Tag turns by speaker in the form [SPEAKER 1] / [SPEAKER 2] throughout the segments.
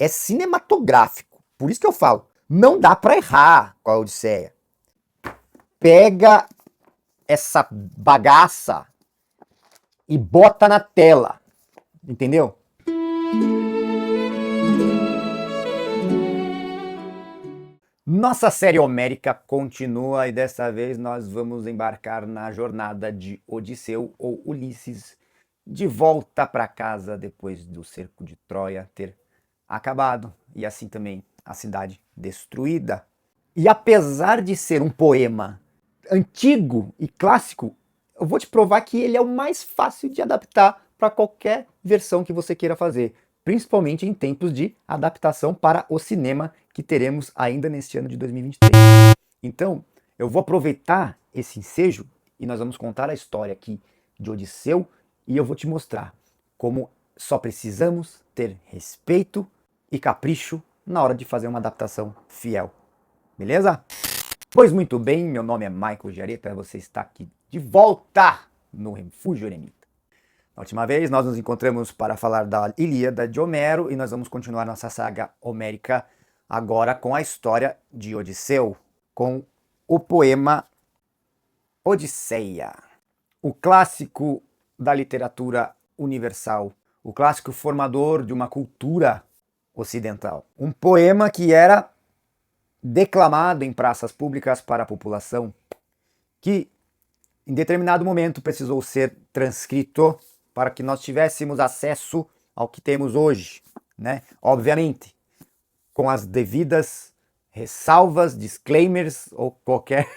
[SPEAKER 1] é cinematográfico. Por isso que eu falo, não dá para errar com a Odisseia. Pega essa bagaça e bota na tela, entendeu? Nossa série homérica continua e dessa vez nós vamos embarcar na jornada de Odisseu ou Ulisses de volta para casa depois do cerco de Troia ter acabado e assim também a cidade destruída. E apesar de ser um poema antigo e clássico, eu vou te provar que ele é o mais fácil de adaptar para qualquer versão que você queira fazer, principalmente em tempos de adaptação para o cinema que teremos ainda neste ano de 2023. Então, eu vou aproveitar esse ensejo e nós vamos contar a história aqui de Odisseu e eu vou te mostrar como só precisamos ter respeito e capricho na hora de fazer uma adaptação fiel. Beleza? Pois muito bem, meu nome é Michael Jareta, você está aqui de volta no Refúgio Eremita. Na última vez nós nos encontramos para falar da Ilíada de Homero e nós vamos continuar nossa saga homérica agora com a história de Odisseu, com o poema Odisseia, o clássico da literatura universal, o clássico formador de uma cultura ocidental. Um poema que era declamado em praças públicas para a população, que em determinado momento precisou ser transcrito para que nós tivéssemos acesso ao que temos hoje, né? Obviamente, com as devidas ressalvas, disclaimers ou qualquer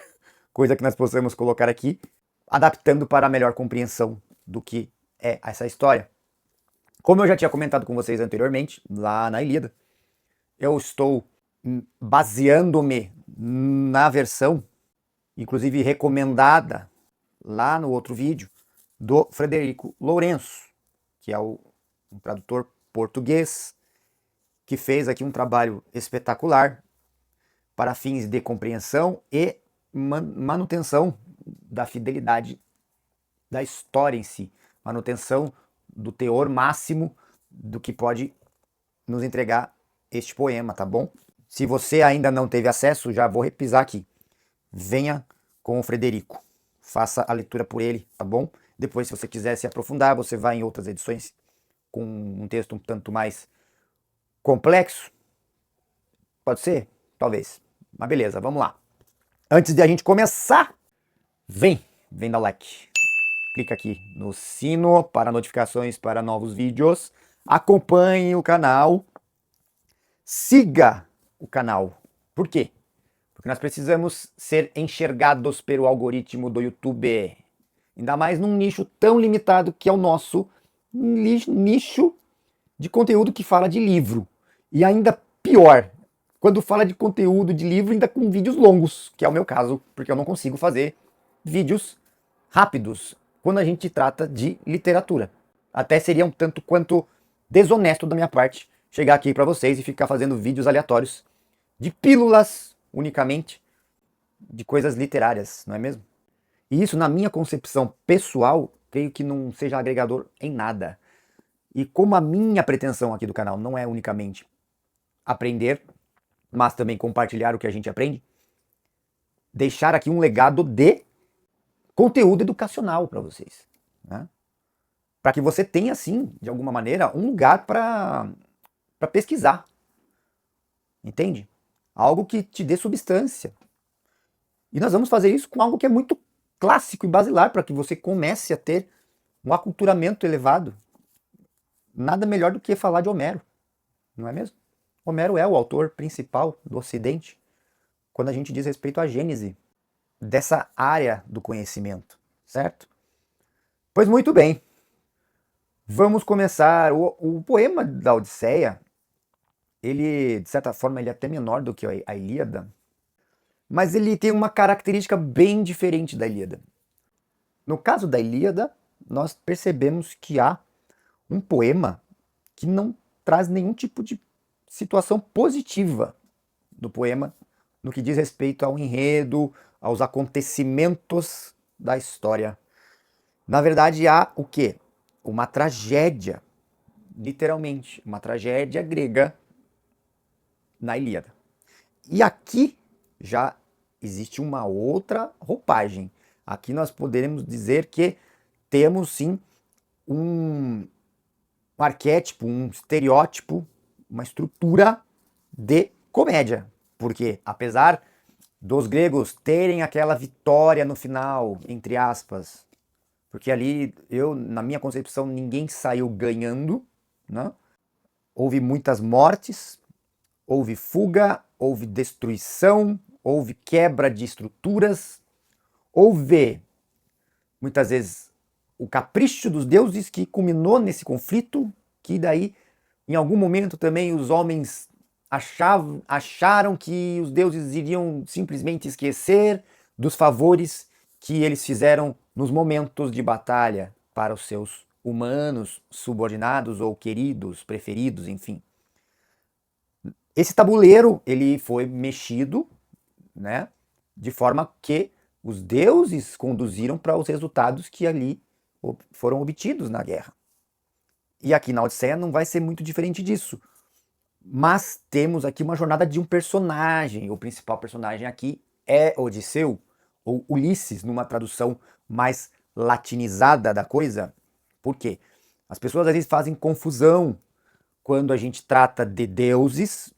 [SPEAKER 1] coisa que nós possamos colocar aqui, adaptando para a melhor compreensão do que é essa história. Como eu já tinha comentado com vocês anteriormente, lá na Ilíada, eu estou baseando-me na versão, inclusive recomendada lá no outro vídeo, do Frederico Lourenço, que é um tradutor português, que fez aqui um trabalho espetacular para fins de compreensão e manutenção da fidelidade da história em si, manutenção do teor máximo do que pode nos entregar este poema, tá bom? Se você ainda não teve acesso, já vou repisar aqui. Venha com o Frederico, faça a leitura por ele, tá bom? Depois, se você quiser se aprofundar, você vai em outras edições com um texto um tanto mais complexo. Pode ser? Talvez. Mas beleza, vamos lá. Antes de a gente começar, vem dar like. Clica aqui no sino para notificações para novos vídeos. Acompanhe o canal. Siga o canal. Por quê? Porque nós precisamos ser enxergados pelo algoritmo do YouTube. Ainda mais num nicho tão limitado que é o nosso nicho de conteúdo que fala de livro. E ainda pior, quando fala de conteúdo de livro ainda com vídeos longos, que é o meu caso, porque eu não consigo fazer vídeos rápidos quando a gente trata de literatura. Até seria um tanto quanto desonesto da minha parte chegar aqui para vocês e ficar fazendo vídeos aleatórios de pílulas unicamente de coisas literárias, não é mesmo? E isso, na minha concepção pessoal, creio que não seja agregador em nada. E como a minha pretensão aqui do canal não é unicamente aprender, mas também compartilhar o que a gente aprende, deixar aqui um legado de conteúdo educacional para vocês, né? Para que você tenha, assim, de alguma maneira, um lugar para pesquisar. Entende? Algo que te dê substância. E nós vamos fazer isso com algo que é muito clássico e basilar para que você comece a ter um aculturamento elevado. Nada melhor do que falar de Homero, não é mesmo? Homero é o autor principal do Ocidente quando a gente diz respeito à gênese dessa área do conhecimento, certo? Pois muito bem, vamos começar. O poema da Odisseia, ele, de certa forma, ele é até menor do que a Ilíada, mas ele tem uma característica bem diferente da Ilíada. No caso da Ilíada, nós percebemos que há um poema que não traz nenhum tipo de situação positiva do poema no que diz respeito ao enredo, aos acontecimentos da história. Na verdade, há o quê? Uma tragédia, literalmente, uma tragédia grega na Ilíada. E aqui já existe uma outra roupagem. Aqui nós poderemos dizer que temos sim um arquétipo, um estereótipo, uma estrutura de comédia. Porque apesar dos gregos terem aquela vitória no final, entre aspas, porque ali, na minha concepção, ninguém saiu ganhando, né? Houve muitas mortes, houve fuga, houve destruição, houve quebra de estruturas, houve, muitas vezes, o capricho dos deuses que culminou nesse conflito, que daí, em algum momento também, os homens acharam que os deuses iriam simplesmente esquecer dos favores que eles fizeram nos momentos de batalha para os seus humanos subordinados ou queridos, preferidos, enfim. Esse tabuleiro, ele foi mexido, né, de forma que os deuses conduziram para os resultados que ali foram obtidos na guerra. E aqui na Odisseia não vai ser muito diferente disso. Mas temos aqui uma jornada de um personagem. O principal personagem aqui é Odisseu, ou Ulisses, numa tradução mais latinizada da coisa. Por quê? As pessoas às vezes fazem confusão quando a gente trata de deuses.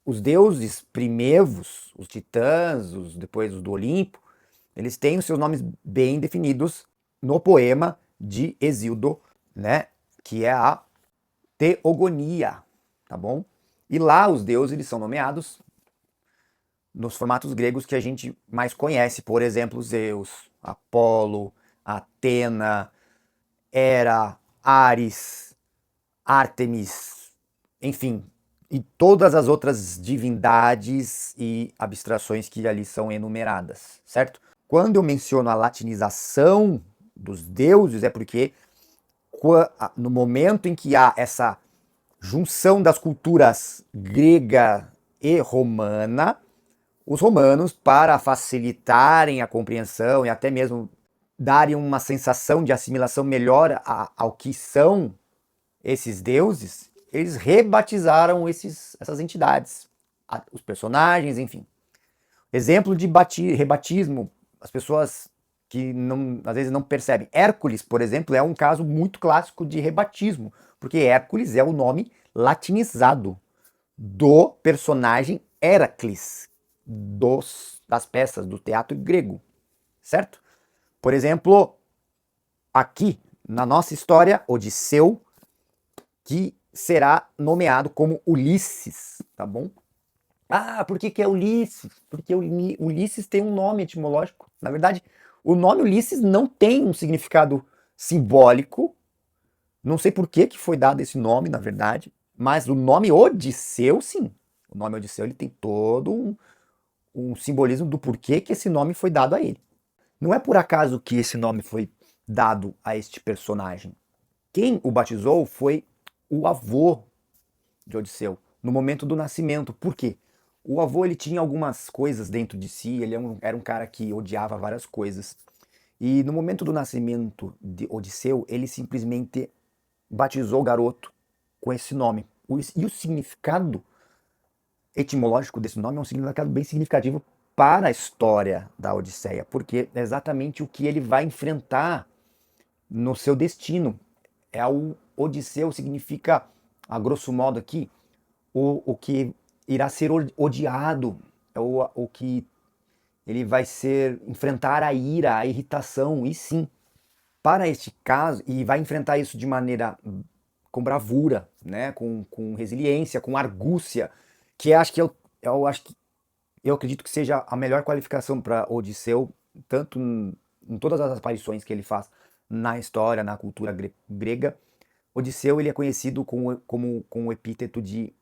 [SPEAKER 1] Os deuses primevos, os titãs, depois os do Olimpo, eles têm os seus nomes bem definidos no poema de Hesíodo, né? Que é a Teogonia, tá bom? E lá os deuses eles são nomeados nos formatos gregos que a gente mais conhece, por exemplo, Zeus, Apolo, Atena, Hera, Ares, Ártemis, enfim, e todas as outras divindades e abstrações que ali são enumeradas, certo? Quando eu menciono a latinização dos deuses, é porque no momento em que há essa junção das culturas grega e romana, os romanos, para facilitarem a compreensão e até mesmo darem uma sensação de assimilação melhor ao que são esses deuses, eles rebatizaram essas entidades, os personagens, enfim. Exemplo de rebatismo, as pessoas que às vezes não percebem. Hércules, por exemplo, é um caso muito clássico de rebatismo, porque Hércules é o nome latinizado do personagem Heracles, das peças do teatro grego, certo? Por exemplo, aqui na nossa história, Odisseu, que será nomeado como Ulisses, tá bom? Ah, por que é Ulisses? Porque Ulisses tem um nome etimológico. Na verdade, o nome Ulisses não tem um significado simbólico. Não sei por que foi dado esse nome, na verdade. Mas o nome Odisseu, sim. O nome Odisseu ele tem todo um simbolismo do porquê que esse nome foi dado a ele. Não é por acaso que esse nome foi dado a este personagem. Quem o batizou foi o avô de Odisseu, no momento do nascimento. Por quê? O avô ele tinha algumas coisas dentro de si, ele era um cara que odiava várias coisas. E no momento do nascimento de Odisseu, ele simplesmente batizou o garoto com esse nome. E o significado etimológico desse nome é um significado bem significativo para a história da Odisseia, porque é exatamente o que ele vai enfrentar no seu destino. O Odisseu significa, a grosso modo aqui, o que irá ser odiado, é o que ele vai enfrentar a ira, a irritação, e sim, para este caso, e vai enfrentar isso de maneira com bravura, né, com resiliência, com argúcia, que acho que eu acredito que seja a melhor qualificação para Odisseu, tanto em todas as aparições que ele faz na história, na cultura grega. Odisseu ele é conhecido com o epíteto de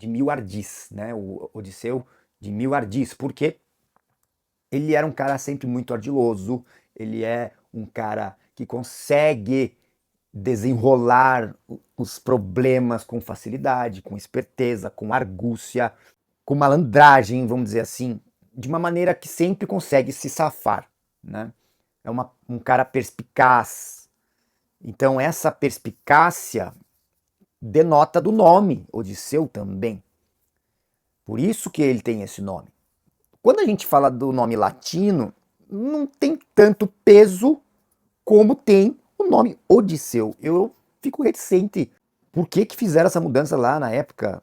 [SPEAKER 1] mil ardis, né? O Odisseu de mil ardis, porque ele era um cara sempre muito ardiloso, ele é um cara que consegue desenrolar os problemas com facilidade, com esperteza, com argúcia, com malandragem, vamos dizer assim, de uma maneira que sempre consegue se safar, né? É um cara perspicaz. Então essa perspicácia denota do nome Odisseu também. Por isso que ele tem esse nome. Quando a gente fala do nome latino, não tem tanto peso como tem o nome Odisseu. Eu fico reticente. Por que que fizeram essa mudança lá na época,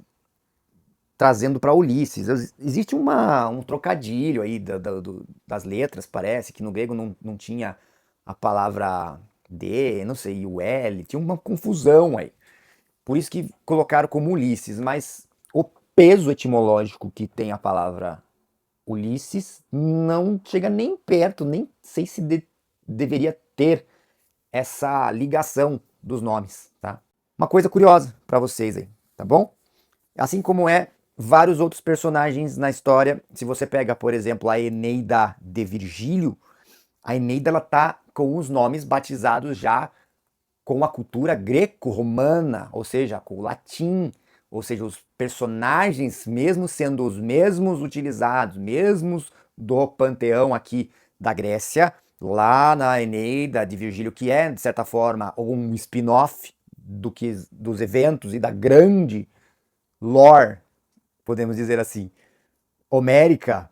[SPEAKER 1] trazendo para Ulisses? Existe um trocadilho aí das letras, parece, que no grego não tinha a palavra D, não sei, o L, tinha uma confusão aí. Por isso que colocaram como Ulisses, mas o peso etimológico que tem a palavra Ulisses não chega nem perto, nem sei se deveria ter essa ligação dos nomes, tá? Uma coisa curiosa para vocês aí, tá bom? Assim como é vários outros personagens na história, se você pega, por exemplo, a Eneida de Virgílio, a Eneida ela tá com os nomes batizados já com a cultura greco-romana, ou seja, com o latim, ou seja, os personagens, mesmo sendo os mesmos utilizados, mesmos do panteão aqui da Grécia, lá na Eneida de Virgílio, que é, de certa forma, um spin-off dos eventos e da grande lore, podemos dizer assim, homérica,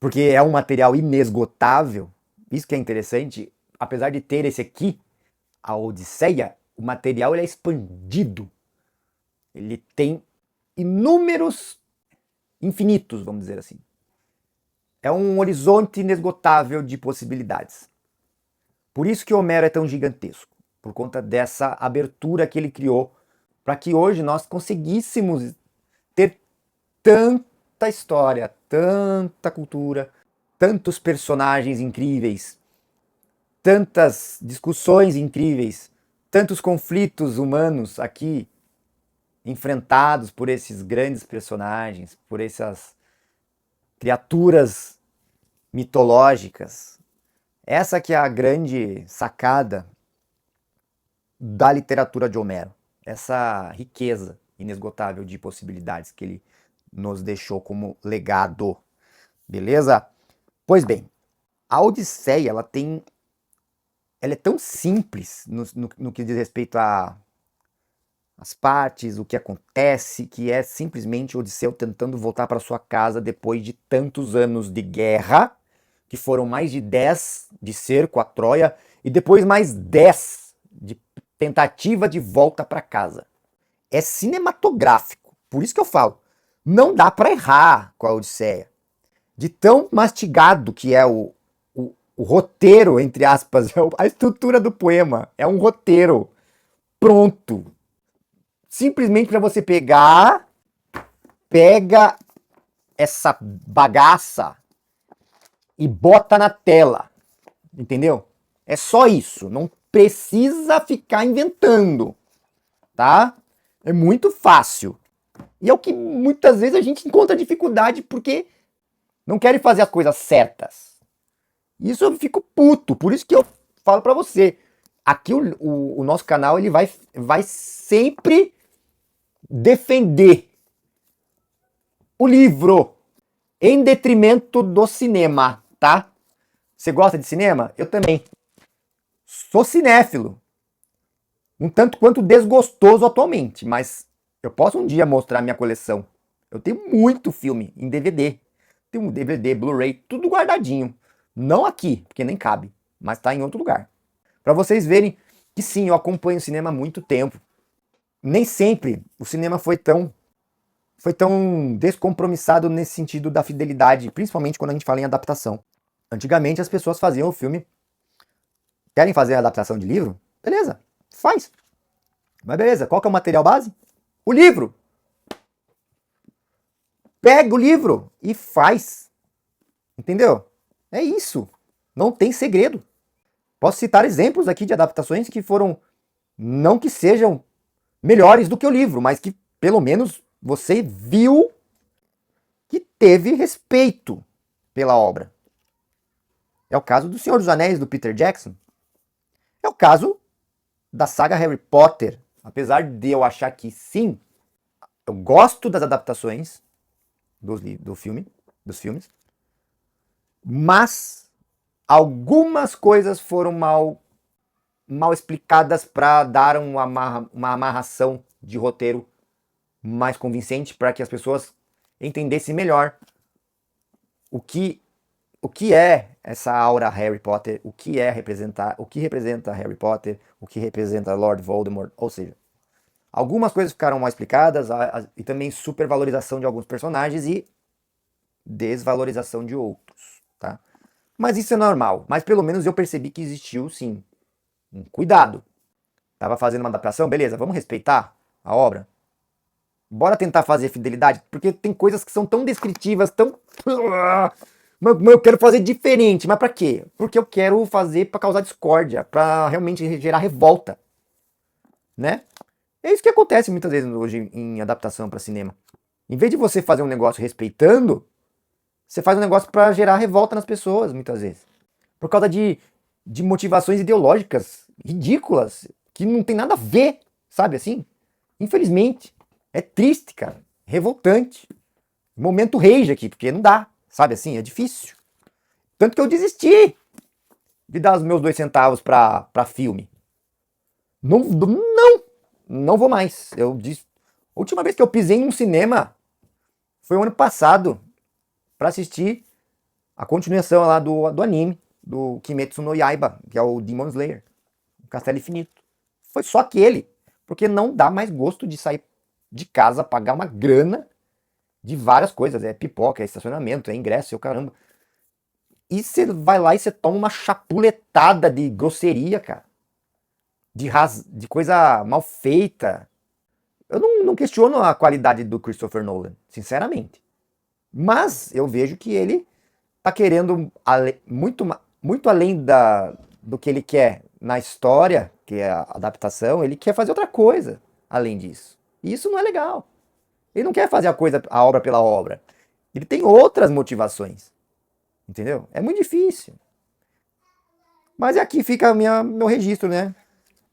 [SPEAKER 1] porque é um material inesgotável. Isso que é interessante, apesar de ter esse aqui, a Odisseia, o material ele é expandido. Ele tem inúmeros, infinitos, vamos dizer assim. É um horizonte inesgotável de possibilidades. Por isso que Homero é tão gigantesco, por conta dessa abertura que ele criou, para que hoje nós conseguíssemos ter tanta história, tanta cultura, tantos personagens incríveis, tantas discussões incríveis, tantos conflitos humanos aqui enfrentados por esses grandes personagens, por essas criaturas mitológicas. Essa que é a grande sacada da literatura de Homero, essa riqueza inesgotável de possibilidades que ele nos deixou como legado. Beleza? Pois bem, a Odisseia ela é tão simples no que diz respeito às partes, o que acontece, que é simplesmente Odisseu tentando voltar para sua casa depois de tantos anos de guerra, que foram mais de 10 de cerco a Troia, e depois mais 10 de tentativa de volta para casa. É cinematográfico, por isso que eu falo, não dá para errar com a Odisseia. De tão mastigado que é o roteiro, entre aspas, a estrutura do poema. É um roteiro pronto. Simplesmente para você pega essa bagaça e bota na tela. Entendeu? É só isso. Não precisa ficar inventando. Tá? É muito fácil. E é o que muitas vezes a gente encontra dificuldade porque não querem fazer as coisas certas. Isso eu fico puto, por isso que eu falo pra você. Aqui o nosso canal ele vai sempre defender o livro em detrimento do cinema, tá? Você gosta de cinema? Eu também. Sou cinéfilo. Um tanto quanto desgostoso atualmente, mas eu posso um dia mostrar minha coleção. Eu tenho muito filme em DVD. Tenho um DVD, Blu-ray, tudo guardadinho. Não aqui, porque nem cabe, mas tá em outro lugar. Para vocês verem que sim, eu acompanho o cinema há muito tempo. Nem sempre o cinema foi tão descompromissado nesse sentido da fidelidade, principalmente quando a gente fala em adaptação. Antigamente as pessoas faziam o filme, querem fazer a adaptação de livro? Beleza, faz. Mas beleza, qual que é o material base? O livro. Pega o livro e faz. Entendeu? É isso. Não tem segredo. Posso citar exemplos aqui de adaptações que foram, não que sejam melhores do que o livro, mas que pelo menos você viu que teve respeito pela obra. É o caso do Senhor dos Anéis, do Peter Jackson. É o caso da saga Harry Potter. Apesar de eu achar que sim, eu gosto das adaptações dos filmes, mas algumas coisas foram mal explicadas para dar uma amarração de roteiro mais convincente para que as pessoas entendesse melhor o que é essa aura Harry Potter, o que representa Harry Potter, o que representa Lord Voldemort, ou seja, algumas coisas ficaram mal explicadas e também supervalorização de alguns personagens e desvalorização de outros, tá? Mas isso é normal, mas pelo menos eu percebi que existiu sim um cuidado. Tava fazendo uma adaptação, beleza, vamos respeitar a obra? Bora tentar fazer fidelidade, porque tem coisas que são tão descritivas, tão... Mas eu quero fazer diferente, mas pra quê? Porque eu quero fazer pra causar discórdia, pra realmente gerar revolta, né? É isso que acontece muitas vezes hoje em adaptação pra cinema. Em vez de você fazer um negócio respeitando, você faz um negócio pra gerar revolta nas pessoas, muitas vezes. Por causa de motivações ideológicas ridículas, que não tem nada a ver, sabe assim? Infelizmente. É triste, cara. Revoltante. Momento rage aqui, porque não dá, sabe assim? É difícil. Tanto que eu desisti de dar os meus 2 centavos pra filme. Não vou mais. Eu disse. A última vez que eu pisei em um cinema foi o ano passado pra assistir a continuação lá do anime, do Kimetsu no Yaiba, que é o Demon Slayer, o Castelo Infinito. Foi só aquele, porque não dá mais gosto de sair de casa, pagar uma grana de várias coisas, é pipoca, é estacionamento, é ingresso, é o caramba. E você vai lá e você toma uma chapuletada de grosseria, cara. De coisa mal feita. Eu não questiono a qualidade do Christopher Nolan, sinceramente. Mas eu vejo que ele tá querendo muito além do que ele quer na história, que é a adaptação, ele quer fazer outra coisa além disso. E isso não é legal. Ele não quer fazer a obra pela obra. Ele tem outras motivações. Entendeu? É muito difícil. Mas aqui fica meu registro, né?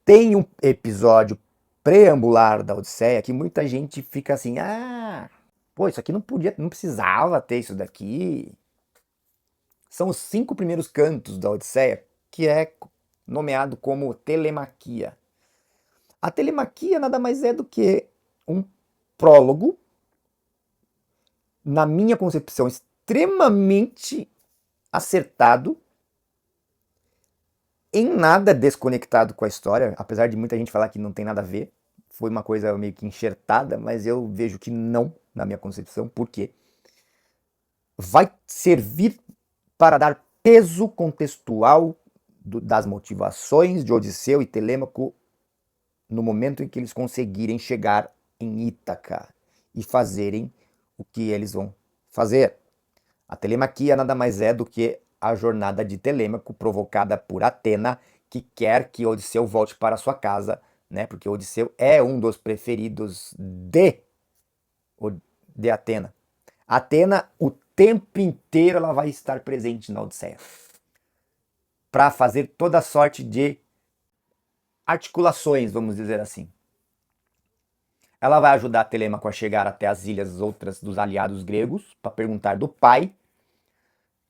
[SPEAKER 1] Tem um episódio preambular da Odisseia que muita gente fica assim, pô, isso aqui não precisava ter isso daqui. São os 5 primeiros cantos da Odisseia, que é nomeado como telemaquia. A telemaquia nada mais é do que um prólogo, na minha concepção, extremamente acertado, em nada desconectado com a história, apesar de muita gente falar que não tem nada a ver. Foi uma coisa meio que enxertada, mas eu vejo que não, na minha concepção, porque vai servir para dar peso contextual das motivações de Odisseu e Telêmaco no momento em que eles conseguirem chegar em Ítaca e fazerem o que eles vão fazer. A telemaquia nada mais é do que a jornada de Telêmaco provocada por Atena, que quer que Odisseu volte para sua casa, né? Porque Odisseu é um dos preferidos de Atena. Atena, o tempo inteiro, ela vai estar presente na Odisseia para fazer toda sorte de articulações, vamos dizer assim. Ela vai ajudar Telêmaco a chegar até as ilhas outras dos aliados gregos para perguntar do pai,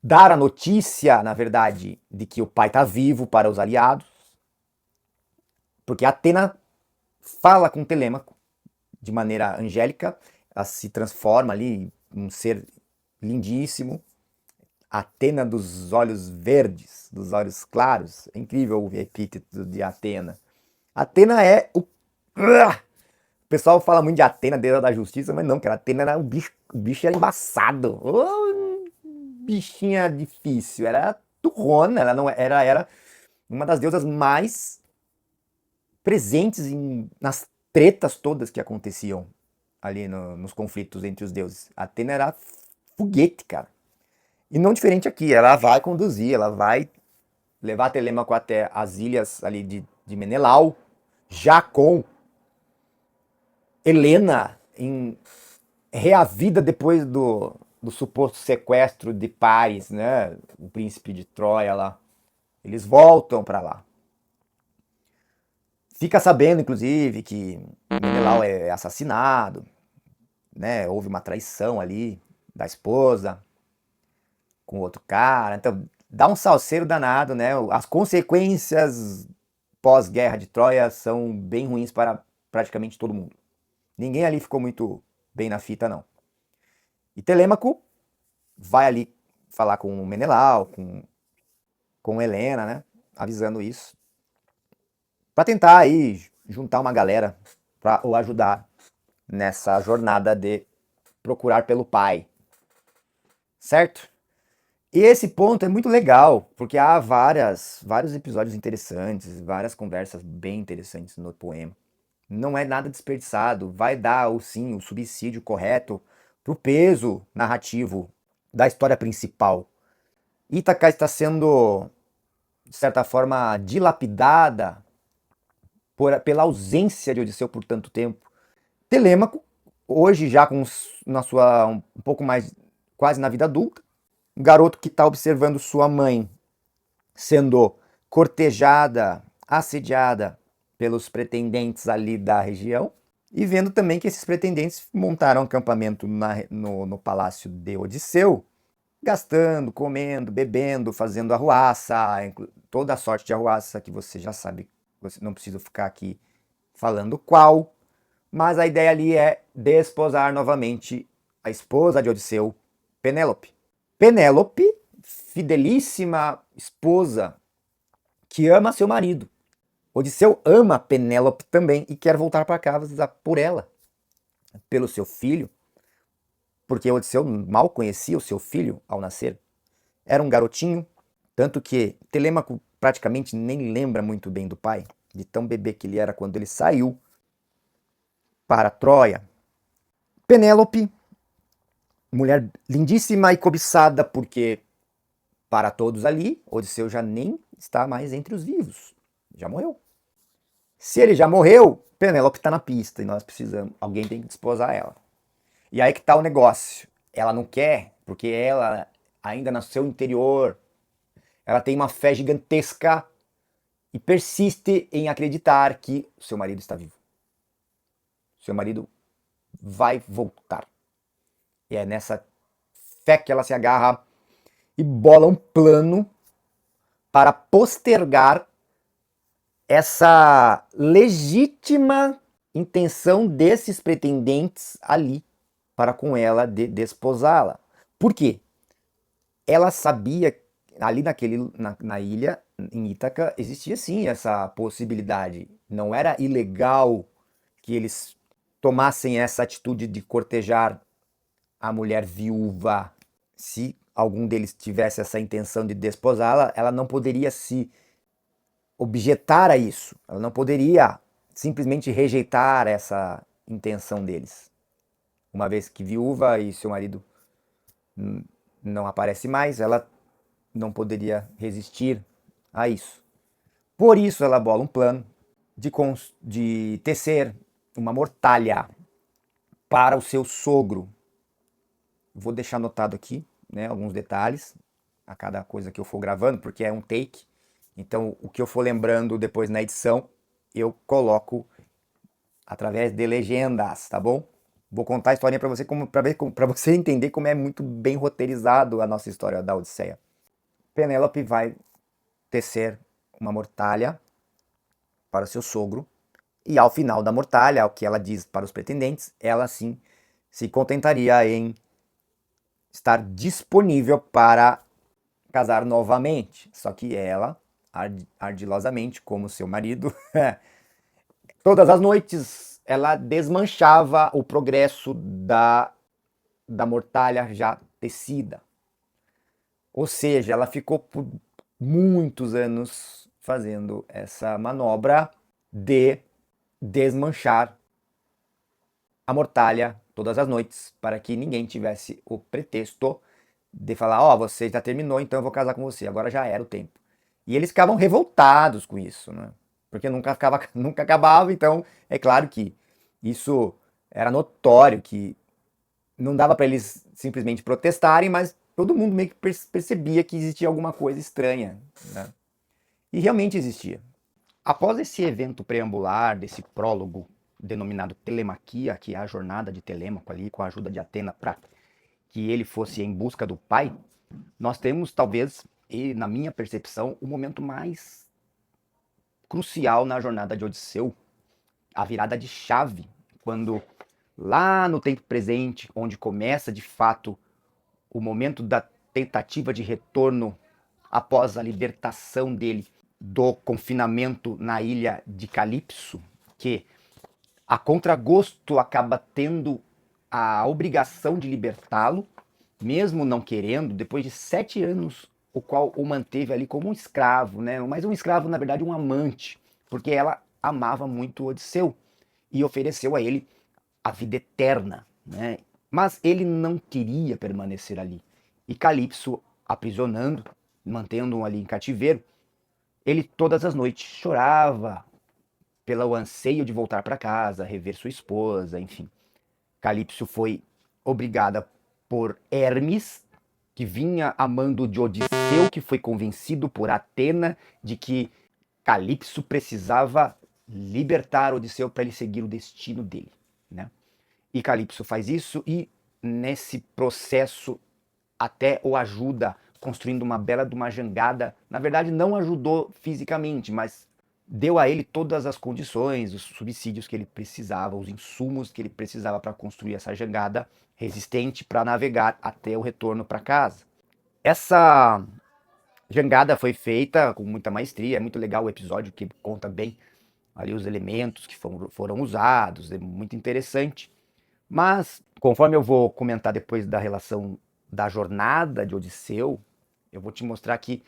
[SPEAKER 1] dar a notícia, na verdade, de que o pai está vivo para os aliados, porque Atena fala com Telêmaco de maneira angélica, ela se transforma ali em um ser lindíssimo, Atena dos olhos verdes, dos olhos claros, é incrível o epíteto de Atena. Atena é o... O pessoal fala muito de Atena, deusa da justiça, mas não, cara, Atena era o bicho era embaçado. Oh, bichinha difícil, era turrona, ela não era uma das deusas mais presentes nas tretas todas que aconteciam ali nos conflitos entre os deuses. Atena era foguete, cara. E não diferente aqui, ela vai conduzir, ela vai levar Telêmaco até as ilhas ali de Menelau, já com Helena reavida depois do suposto sequestro de Paris, né? O príncipe de Troia lá. Eles voltam para lá. Fica sabendo, inclusive, que Menelau é assassinado, né? Houve uma traição ali da esposa com outro cara. Então, dá um salseiro danado, né? As consequências pós-guerra de Troia são bem ruins para praticamente todo mundo. Ninguém ali ficou muito bem na fita, não. E Telêmaco vai ali falar com o Menelau, com Helena, né? Avisando isso. Para tentar aí juntar uma galera para o ajudar nessa jornada de procurar pelo pai. Certo? E esse ponto é muito legal, porque há vários episódios interessantes, várias conversas bem interessantes no poema. Não é nada desperdiçado, vai dar sim o subsídio correto pro peso narrativo da história principal. Ítaca está sendo, de certa forma, dilapidada pela ausência de Odisseu por tanto tempo. Telêmaco, hoje já na sua um pouco mais quase na vida adulta, um garoto que está observando sua mãe sendo cortejada, assediada pelos pretendentes ali da região, e vendo também que esses pretendentes montaram um acampamento no palácio de Odisseu, gastando, comendo, bebendo, fazendo arruaça, toda a sorte de arruaça que você já sabe, você não precisa ficar aqui falando qual, mas a ideia ali é desposar novamente a esposa de Odisseu, Penélope. Penélope, fidelíssima esposa que ama seu marido. Odisseu ama Penélope também e quer voltar para casa por ela, pelo seu filho, porque Odisseu mal conhecia o seu filho ao nascer. Era um garotinho, tanto que Telêmaco praticamente nem lembra muito bem do pai, de tão bebê que ele era quando ele saiu para Troia. Penélope, mulher lindíssima e cobiçada, porque para todos ali, Odisseu já nem está mais entre os vivos, já morreu. Se ele já morreu, Penélope está na pista e nós precisamos, alguém tem que desposar ela. E aí que está o negócio. Ela não quer, porque ela ainda no seu interior, ela tem uma fé gigantesca e persiste em acreditar que seu marido está vivo. Seu marido vai voltar. E é nessa fé que ela se agarra e bola um plano para postergar essa legítima intenção desses pretendentes ali para com ela desposá-la. Por quê? Ela sabia, ali na ilha, em Ítaca, existia sim essa possibilidade. Não era ilegal que eles tomassem essa atitude de cortejar a mulher viúva. Se algum deles tivesse essa intenção de desposá-la, ela não poderia se objetar a isso. Ela não poderia simplesmente rejeitar essa intenção deles. Uma vez que viúva e seu marido não aparece mais, ela não poderia resistir a isso. Por isso ela bola um plano de tecer uma mortalha para o seu sogro. Vou deixar anotado aqui, né, alguns detalhes a cada coisa que eu for gravando, porque é um take. Então, o que eu for lembrando depois na edição, eu coloco através de legendas, tá bom? Vou contar a historinha para você para você entender como é muito bem roteirizado a nossa história da Odisseia. Penélope vai tecer uma mortalha para seu sogro e ao final da mortalha, o que ela diz para os pretendentes, ela sim se contentaria em estar disponível para casar novamente. Só que ela, ardilosamente, como seu marido, todas as noites ela desmanchava o progresso da mortalha já tecida. Ou seja, ela ficou por muitos anos fazendo essa manobra de desmanchar a mortalha todas as noites, para que ninguém tivesse o pretexto de falar, ó, você já terminou, então eu vou casar com você, agora já era o tempo. E eles ficavam revoltados com isso, né? Porque nunca acabava, então é claro que isso era notório, que não dava para eles simplesmente protestarem, mas todo mundo meio que percebia que existia alguma coisa estranha, né? E realmente existia. Após esse evento preambular, desse prólogo denominado Telemaquia, que é a jornada de Telêmaco ali, com a ajuda de Atena para que ele fosse em busca do pai, nós temos talvez, e na minha percepção, o momento mais crucial na jornada de Odisseu, a virada de chave, quando lá no tempo presente, onde começa de fato o momento da tentativa de retorno após a libertação dele do confinamento na ilha de Calipso, que a contragosto acaba tendo a obrigação de libertá-lo, mesmo não querendo, depois de 7 anos, o qual o manteve ali como um escravo, né? Mas um escravo, na verdade, um amante, porque ela amava muito Odisseu e ofereceu a ele a vida eterna, né? Mas ele não queria permanecer ali. E Calipso, aprisionando, mantendo-o ali em cativeiro, ele todas as noites chorava pelo anseio de voltar para casa, rever sua esposa, enfim. Calipso foi obrigada por Hermes, que vinha amando de Odisseu, que foi convencido por Atena de que Calipso precisava libertar Odisseu para ele seguir o destino dele, né? E Calipso faz isso e nesse processo até o ajuda construindo uma bela de uma jangada. Na verdade, não ajudou fisicamente, mas deu a ele todas as condições, os subsídios que ele precisava, os insumos que ele precisava para construir essa jangada resistente para navegar até o retorno para casa. Essa jangada foi feita com muita maestria, é muito legal o episódio que conta bem ali os elementos que foram usados, é muito interessante. Mas, conforme eu vou comentar depois da relação da jornada de Odisseu, eu vou te mostrar que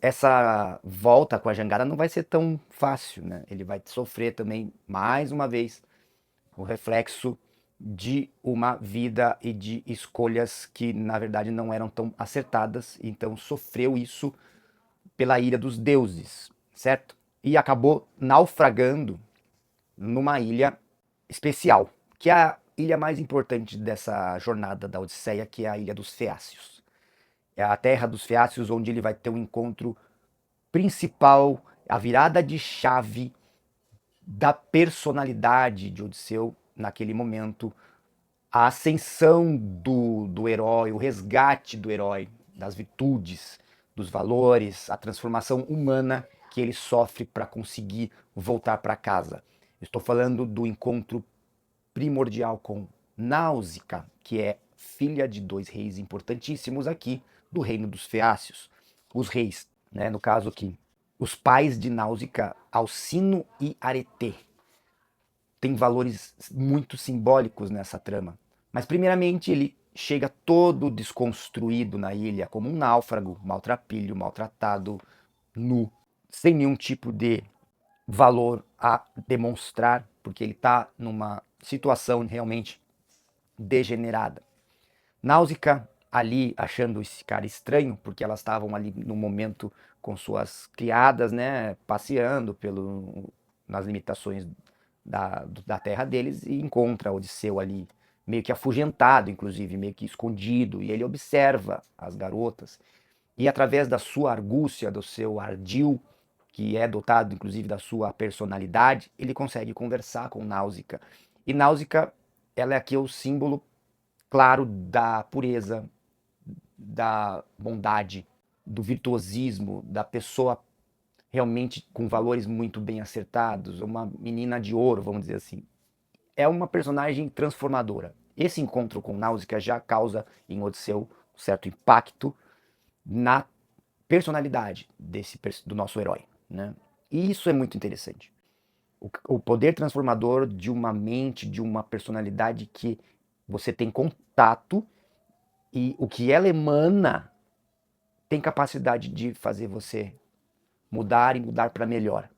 [SPEAKER 1] essa volta com a jangada não vai ser tão fácil, né? Ele vai sofrer também, mais uma vez, o reflexo de uma vida e de escolhas que, na verdade, não eram tão acertadas. Então, sofreu isso pela ira dos deuses, certo? E acabou naufragando numa ilha especial, que é a ilha mais importante dessa jornada da Odisseia, que é a Ilha dos Feácios. É a terra dos Feácios, onde ele vai ter um encontro principal, a virada de chave da personalidade de Odisseu naquele momento, a ascensão do herói, o resgate do herói, das virtudes, dos valores, a transformação humana que ele sofre para conseguir voltar para casa. Estou falando do encontro primordial com Náusica, que é filha de 2 reis importantíssimos aqui do reino dos Feácios. Os reis, né, no caso aqui, os pais de Náusica, Alcino e Areté. Tem valores muito simbólicos nessa trama. Mas primeiramente ele chega todo desconstruído na ilha, como um náufrago, maltrapilho, maltratado, nu, sem nenhum tipo de valor a demonstrar, porque ele está numa situação realmente degenerada. Náusica ali achando esse cara estranho, porque elas estavam ali no momento com suas criadas, né, passeando nas limitações da terra deles e encontra Odisseu ali meio que afugentado, inclusive, meio que escondido, e ele observa as garotas e através da sua argúcia, do seu ardil, que é dotado inclusive da sua personalidade, ele consegue conversar com Náusica. E Náusica, ela é aqui o símbolo claro da pureza, da bondade, do virtuosismo, da pessoa realmente com valores muito bem acertados, uma menina de ouro, vamos dizer assim. É uma personagem transformadora. Esse encontro com Náusica já causa em Odisseu um certo impacto na personalidade do nosso herói, né? E isso é muito interessante. O poder transformador de uma mente, de uma personalidade que você tem contato e o que ela emana tem capacidade de fazer você mudar e mudar para melhor.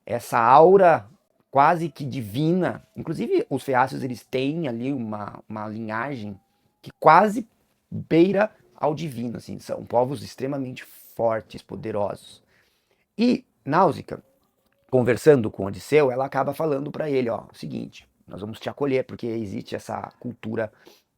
[SPEAKER 1] Essa aura quase que divina, inclusive os feácios eles têm ali uma linhagem que quase beira ao divino, assim, são povos extremamente fortes, poderosos. E Náusica, conversando com Odisseu, ela acaba falando para ele, ó, o seguinte, nós vamos te acolher, porque existe essa cultura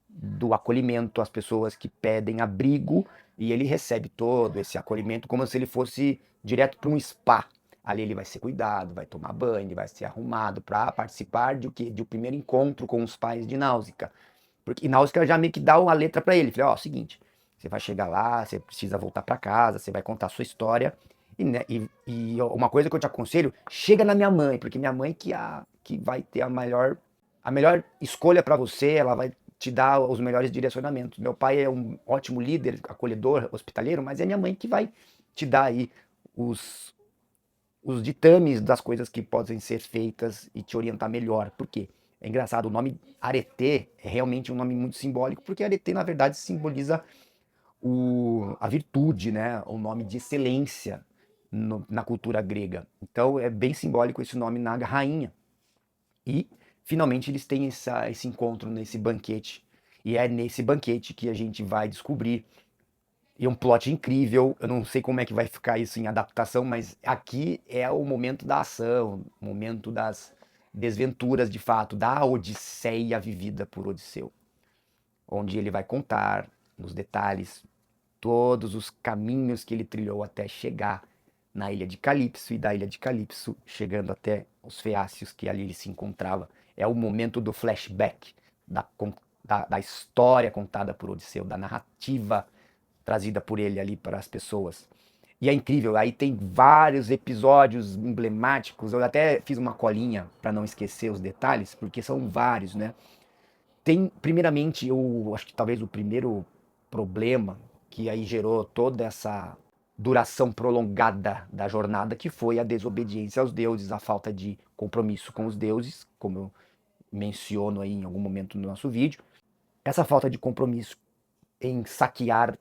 [SPEAKER 1] do acolhimento às pessoas que pedem abrigo e ele recebe todo esse acolhimento como se ele fosse direto para um spa. Ali ele vai ser cuidado, vai tomar banho, ele vai ser arrumado para participar de o quê? De um primeiro encontro com os pais de Náusica. Porque Náusica já meio que dá uma letra para ele. Fala, ó, seguinte, você vai chegar lá, você precisa voltar para casa, você vai contar a sua história. E, né, e uma coisa que eu te aconselho, chega na minha mãe, porque minha mãe que vai ter a a melhor escolha para você, ela vai te dar os melhores direcionamentos. Meu pai é um ótimo líder, acolhedor, hospitaleiro, mas é minha mãe que vai te dar aí os, os ditames das coisas que podem ser feitas e te orientar melhor. Por quê? É engraçado, o nome Aretê é realmente um nome muito simbólico, porque Aretê, na verdade, simboliza a virtude, né? O nome de excelência na cultura grega. Então é bem simbólico esse nome na rainha. E finalmente eles têm esse encontro nesse banquete. E é nesse banquete que a gente vai descobrir. E um plot incrível. Eu não sei como é que vai ficar isso em adaptação, mas aqui é o momento da ação, o momento das desventuras de fato, da odisseia vivida por Odisseu, onde ele vai contar nos detalhes todos os caminhos que ele trilhou até chegar na ilha de Calipso e da ilha de Calipso chegando até os Feácios que ali ele se encontrava. É o momento do flashback, da história contada por Odisseu, da narrativa trazida por ele ali para as pessoas. E é incrível, aí tem vários episódios emblemáticos. Eu até fiz uma colinha para não esquecer os detalhes, porque são vários, né? Tem, primeiramente, eu acho que talvez o primeiro problema que aí gerou toda essa duração prolongada da jornada, que foi a desobediência aos deuses, a falta de compromisso com os deuses, como eu menciono aí em algum momento no nosso vídeo. Essa falta de compromisso em saquear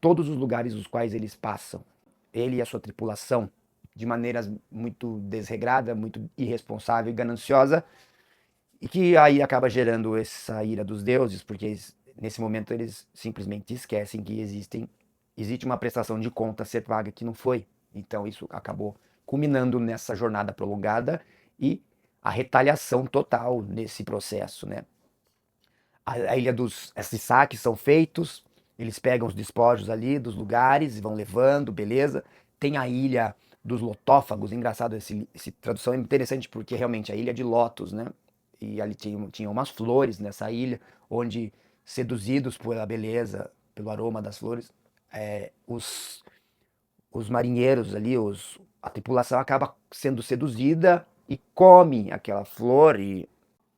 [SPEAKER 1] todos os lugares os quais eles passam, ele e a sua tripulação, de maneiras muito desregrada, muito irresponsável e gananciosa, e que aí acaba gerando essa ira dos deuses, porque nesse momento eles simplesmente esquecem que existe uma prestação de conta a ser paga que não foi. Então isso acabou culminando nessa jornada prolongada e a retaliação total nesse processo, né? A ilha dos esses saques são feitos, eles pegam os despojos ali dos lugares e vão levando, beleza? Tem a ilha dos lotófagos, engraçado esse tradução é interessante porque realmente é a ilha de Lotus, né? E ali tinha umas flores nessa ilha, onde seduzidos pela beleza, pelo aroma das flores, é, os marinheiros ali, a tripulação acaba sendo seduzida e come aquela flor e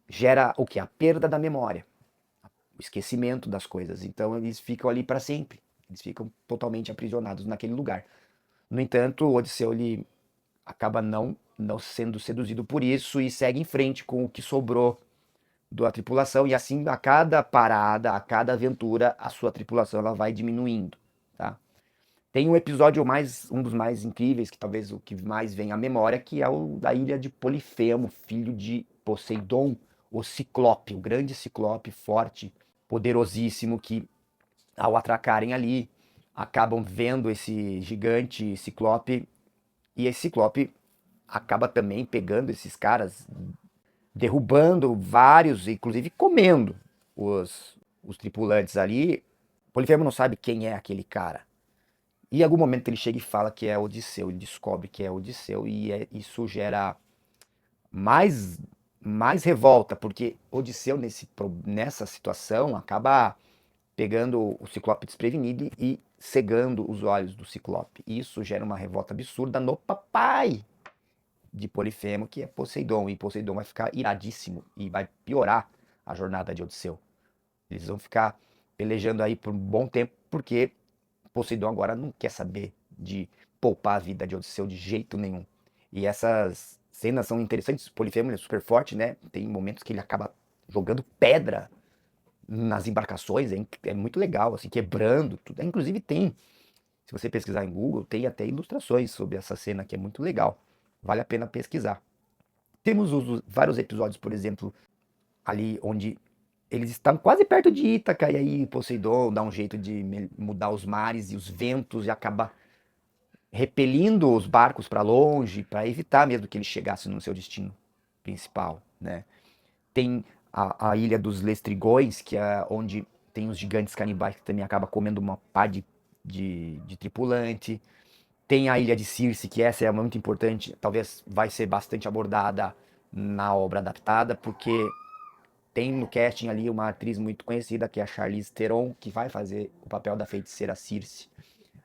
[SPEAKER 1] gera o que? A perda da memória, o esquecimento das coisas. Então eles ficam ali para sempre. Eles ficam totalmente aprisionados naquele lugar. No entanto, o Odisseu ele acaba não sendo seduzido por isso e segue em frente com o que sobrou da tripulação e assim a cada parada, a cada aventura, a sua tripulação ela vai diminuindo, tá? Tem um episódio um dos mais incríveis, que talvez o que mais vem à memória, que é o da ilha de Polifemo, filho de Poseidon, o Ciclope, o grande Ciclope, forte, poderosíssimo, que ao atracarem ali, acabam vendo esse gigante Ciclope, e esse Ciclope acaba também pegando esses caras, derrubando vários, inclusive comendo os tripulantes ali. Polifemo não sabe quem é aquele cara. E em algum momento ele chega e fala que é Odisseu, ele descobre que é Odisseu e isso gera mais, mais revolta, porque Odisseu nessa situação acaba pegando o Ciclope desprevenido e cegando os olhos do Ciclope. Isso gera uma revolta absurda no papai de Polifemo, que é Poseidon, e Poseidon vai ficar iradíssimo e vai piorar a jornada de Odisseu. Eles vão ficar pelejando aí por um bom tempo, porque Poseidon agora não quer saber de poupar a vida de Odisseu de jeito nenhum. E essas cenas são interessantes. O Polifemo é super forte, né? Tem momentos que ele acaba jogando pedra nas embarcações, é muito legal, assim, quebrando tudo. Inclusive tem, se você pesquisar em Google, tem até ilustrações sobre essa cena que é muito legal. Vale a pena pesquisar. Temos vários episódios, por exemplo, ali onde eles estão quase perto de Ítaca e aí Poseidon dá um jeito de mudar os mares e os ventos e acaba repelindo os barcos para longe para evitar mesmo que eles chegassem no seu destino principal, né? Tem a ilha dos Lestrigões, que é onde tem os gigantes canibais que também acaba comendo uma pá de tripulante. Tem a ilha de Circe, que essa é muito importante, talvez vai ser bastante abordada na obra adaptada, porque tem no casting ali uma atriz muito conhecida, que é a Charlize Theron, que vai fazer o papel da feiticeira Circe.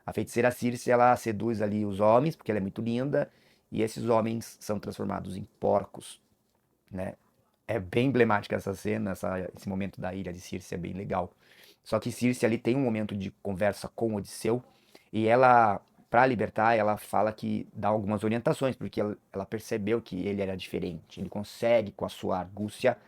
[SPEAKER 1] A feiticeira Circe, ela seduz ali os homens, porque ela é muito linda, e esses homens são transformados em porcos, né? É bem emblemática essa cena, esse momento da ilha de Circe é bem legal. Só que Circe ali tem um momento de conversa com Odisseu e ela, para libertar, ela fala que dá algumas orientações, porque ela percebeu que ele era diferente. Ele consegue, com a sua argúcia,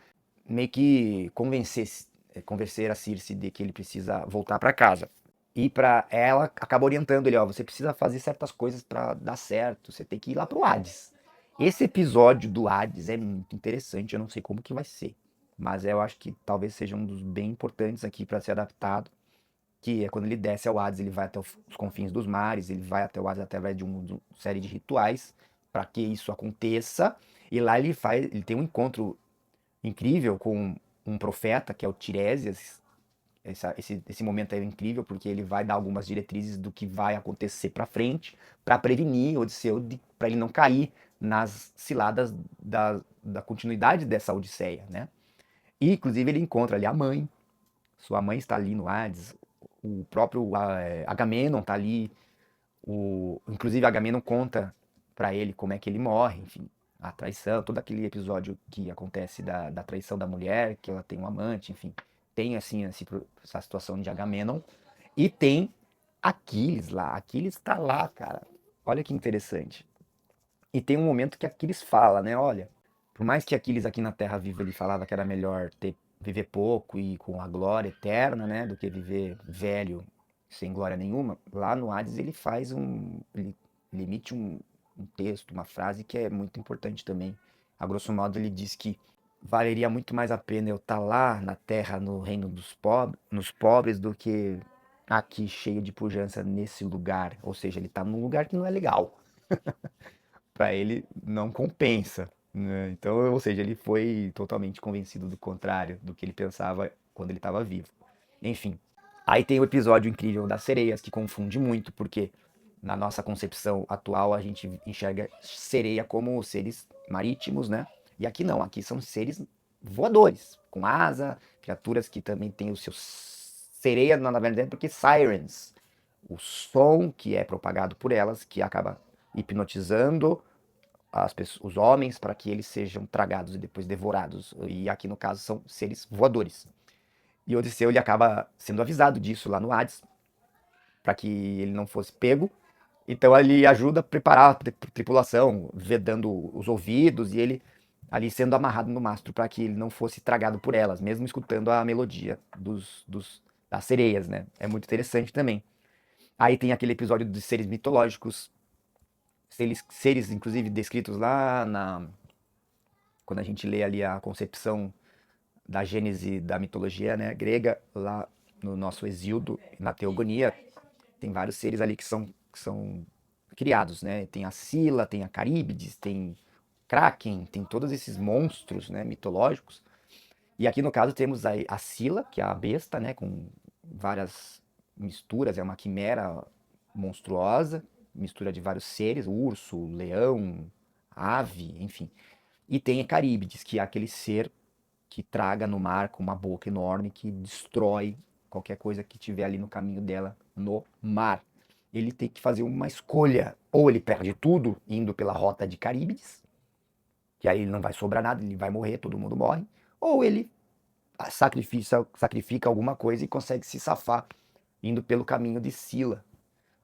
[SPEAKER 1] meio que convencer a Circe de que ele precisa voltar para casa. E para ela acaba orientando ele, ó, você precisa fazer certas coisas para dar certo, você tem que ir lá pro Hades. Esse episódio do Hades é muito interessante, eu não sei como que vai ser, mas eu acho que talvez seja um dos bem importantes aqui para ser adaptado, que é quando ele desce ao Hades, ele vai até os confins dos mares, ele vai até o Hades através de uma série de rituais para que isso aconteça, e lá ele tem um encontro incrível com um profeta, que é o Tiresias. Esse momento é incrível porque ele vai dar algumas diretrizes do que vai acontecer para frente, para prevenir Odisseu, para ele não cair nas ciladas da continuidade dessa Odisseia, né? E, inclusive, ele encontra ali a mãe, sua mãe está ali no Hades, o próprio Agamenon está ali, inclusive Agamenon conta para ele como é que ele morre, enfim, a traição, todo aquele episódio que acontece da traição da mulher, que ela tem um amante, enfim, tem assim essa situação de Agamenon, e tem Aquiles lá, Aquiles tá lá, cara, olha que interessante. E tem um momento que Aquiles fala, né, olha, por mais que Aquiles aqui na Terra viva, ele falava que era melhor viver pouco e com a glória eterna, né, do que viver velho sem glória nenhuma, lá no Hades ele emite um texto, uma frase que é muito importante também. A grosso modo ele diz que valeria muito mais a pena eu estar lá na Terra, no reino nos pobres, do que aqui cheio de pujança nesse lugar. Ou seja, ele está num lugar que não é legal. Para ele não compensa, né? Então, ou seja, ele foi totalmente convencido do contrário do que ele pensava quando ele estava vivo. Enfim, aí tem o episódio incrível das sereias que confunde muito, porque na nossa concepção atual a gente enxerga sereia como seres marítimos, né? E aqui não, aqui são seres voadores, com asa, criaturas que também têm os seus sereia, na verdade, porque sirens, o som que é propagado por elas, que acaba hipnotizando os homens para que eles sejam tragados e depois devorados. E aqui no caso são seres voadores. E Odisseu ele acaba sendo avisado disso lá no Hades, para que ele não fosse pego. Então ele ajuda a preparar a tripulação, vedando os ouvidos e ele ali sendo amarrado no mastro para que ele não fosse tragado por elas, mesmo escutando a melodia das sereias, né? É muito interessante também. Aí tem aquele episódio dos seres mitológicos, seres inclusive descritos lá quando a gente lê ali a concepção da gênese da mitologia, né, grega, lá no nosso Exíodo, na Teogonia, tem vários seres ali que são criados, né? Tem a Sila, tem a Caríbides, tem Kraken, tem todos esses monstros, né, mitológicos. E aqui no caso temos a Sila, que é a besta, né, com várias misturas, é uma quimera monstruosa, mistura de vários seres, urso, leão, ave, enfim. E tem a Caríbides, que é aquele ser que traga no mar com uma boca enorme que destrói qualquer coisa que tiver ali no caminho dela no mar. Ele tem que fazer uma escolha. Ou ele perde tudo indo pela rota de Caríbides, que aí não vai sobrar nada, ele vai morrer, todo mundo morre. Ou ele sacrifica alguma coisa e consegue se safar indo pelo caminho de Sila,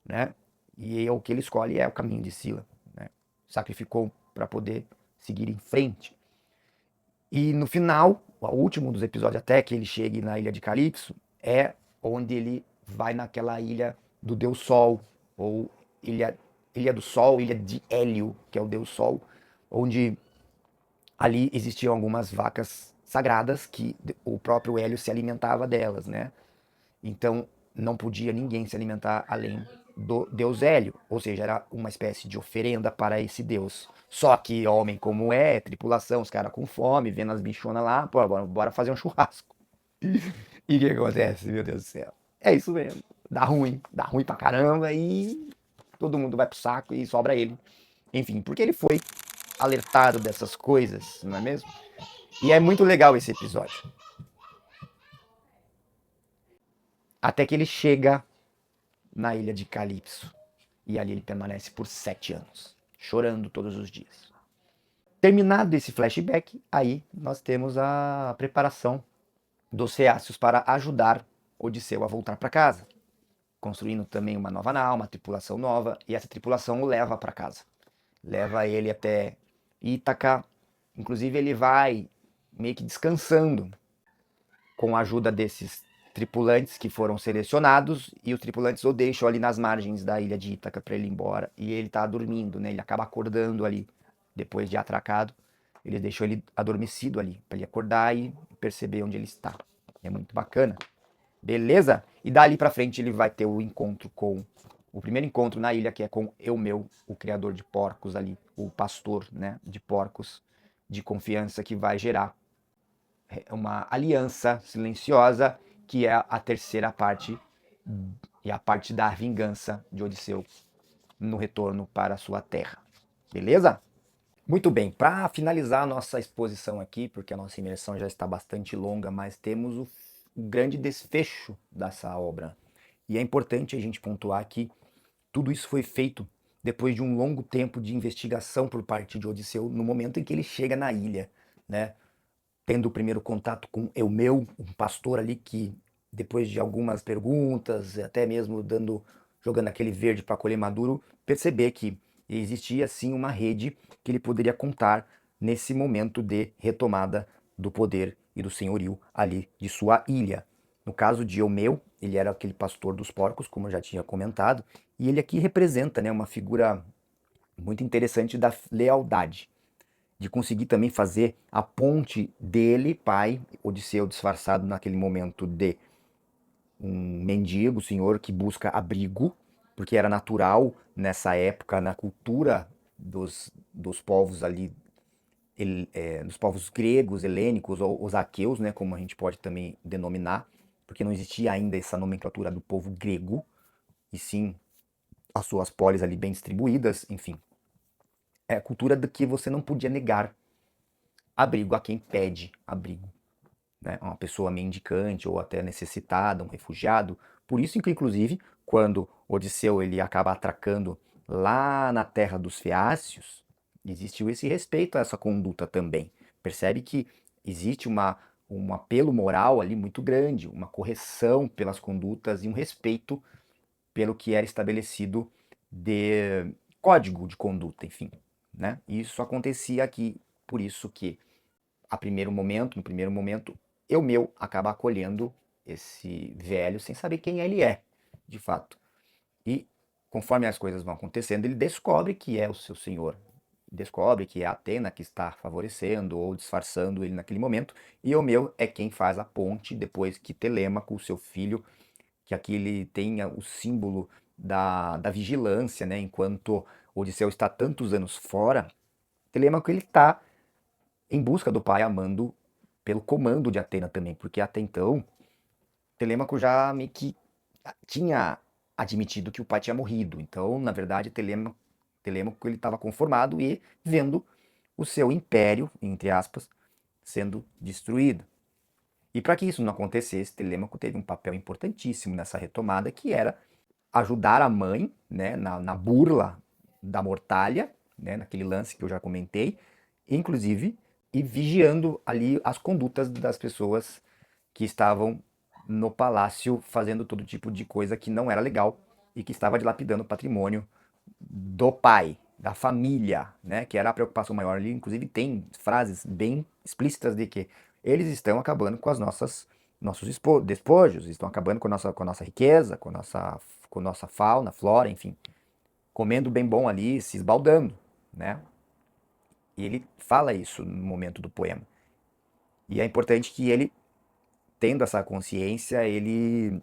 [SPEAKER 1] né? E o que ele escolhe é o caminho de Sila, né? Sacrificou para poder seguir em frente. E no final, o último dos episódios, até que ele chegue na ilha de Calypso, é onde ele vai naquela ilha do Deus Sol, ou ilha do Sol, ilha de Hélio, que é o Deus Sol, onde ali existiam algumas vacas sagradas que o próprio Hélio se alimentava delas, né? Então não podia ninguém se alimentar além do deus Hélio, ou seja, era uma espécie de oferenda para esse deus. Só que homem como é, tripulação, os caras com fome, vendo as bichonas lá, pô, bora fazer um churrasco. E o que acontece, meu Deus do céu? É isso mesmo, dá ruim pra caramba e todo mundo vai pro saco e sobra ele. Enfim, porque ele foi alertado dessas coisas, não é mesmo? E é muito legal esse episódio. Até que ele chega na ilha de Calypso. E ali ele permanece por 7 anos, chorando todos os dias. Terminado esse flashback, aí nós temos a preparação dos Feácios para ajudar Odisseu a voltar para casa, construindo também uma nova nau, uma tripulação nova, e essa tripulação o leva para casa. Leva ele até Ítaca, inclusive ele vai meio que descansando com a ajuda desses tripulantes que foram selecionados, e os tripulantes o deixam ali nas margens da ilha de Ítaca para ele ir embora, e ele tá dormindo, né? Ele acaba acordando ali depois de atracado. Eles deixam ele adormecido ali para ele acordar e perceber onde ele está. É muito bacana. Beleza? E dali para frente ele vai ter o encontro com o primeiro encontro na ilha, que é com Eumeu, o criador de porcos ali, o pastor, né, de porcos de confiança, que vai gerar uma aliança silenciosa, que é a terceira parte e a parte da vingança de Odisseu no retorno para a sua terra. Beleza? Muito bem, para finalizar a nossa exposição aqui, porque a nossa imersão já está bastante longa, mas temos o grande desfecho dessa obra. E é importante a gente pontuar que tudo isso foi feito depois de um longo tempo de investigação por parte de Odisseu, no momento em que ele chega na ilha, né? Tendo o primeiro contato com Eumeu, um pastor ali que, depois de algumas perguntas, até mesmo jogando aquele verde para colher maduro, perceber que existia sim uma rede que ele poderia contar nesse momento de retomada do poder e do senhorio ali de sua ilha. No caso de Eumeu, ele era aquele pastor dos porcos, como eu já tinha comentado, e ele aqui representa, né, uma figura muito interessante da lealdade, de conseguir também fazer a ponte dele, pai, Odisseu disfarçado naquele momento de um mendigo, senhor que busca abrigo, porque era natural nessa época, na cultura dos povos ali, dos povos gregos, helênicos, ou os aqueus, né, como a gente pode também denominar, porque não existia ainda essa nomenclatura do povo grego, e sim as suas polis ali bem distribuídas, enfim. É a cultura de que você não podia negar abrigo a quem pede abrigo, né? Uma pessoa mendicante ou até necessitada, um refugiado. Por isso que, inclusive, quando Odisseu ele acaba atracando lá na terra dos Feácios, existiu esse respeito a essa conduta também. Percebe que existe um apelo moral ali muito grande, uma correção pelas condutas e um respeito pelo que era estabelecido de código de conduta, enfim, né? Isso acontecia aqui, por isso que no primeiro momento, Eumeu acaba acolhendo esse velho sem saber quem ele é, de fato. E conforme as coisas vão acontecendo, ele descobre que é o seu senhor. Descobre que é a Atena que está favorecendo ou disfarçando ele naquele momento. E Eumeu é quem faz a ponte depois que Telêmaco, o seu filho, que aqui ele tenha o símbolo da vigilância, né? Enquanto Odisseu está tantos anos fora, Telêmaco ele está em busca do pai, amando pelo comando de Atena também, porque até então Telêmaco já meio que tinha admitido que o pai tinha morrido. Então, na verdade, Telêmaco ele estava conformado e vendo o seu império, entre aspas, sendo destruído. E para que isso não acontecesse, Telêmaco teve um papel importantíssimo nessa retomada, que era ajudar a mãe, né, na burla da mortalha, né, naquele lance que eu já comentei, inclusive, e vigiando ali as condutas das pessoas que estavam no palácio fazendo todo tipo de coisa que não era legal e que estava dilapidando o patrimônio do pai, da família, né, que era a preocupação maior ali. Inclusive tem frases bem explícitas de que eles estão acabando com as nossos despojos, estão acabando com a nossa riqueza, com a nossa fauna, flora, enfim, comendo bem bom ali, se esbaldando, né? E ele fala isso no momento do poema. E é importante que ele, tendo essa consciência, ele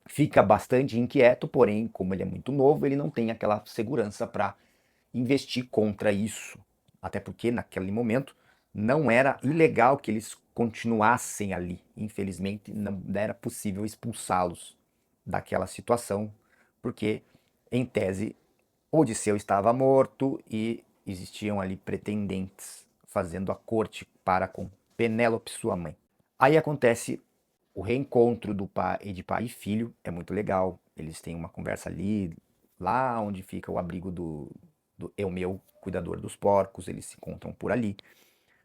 [SPEAKER 1] fica bastante inquieto, porém, como ele é muito novo, ele não tem aquela segurança para investir contra isso. Até porque naquele momento não era ilegal que eles continuassem ali. Infelizmente, não era possível expulsá-los daquela situação, porque, em tese, Odisseu estava morto e existiam ali pretendentes fazendo a corte para com Penélope, sua mãe. Aí acontece o reencontro de pai e filho, é muito legal. Eles têm uma conversa ali, lá onde fica o abrigo do Eumeu, cuidador dos porcos, eles se encontram por ali.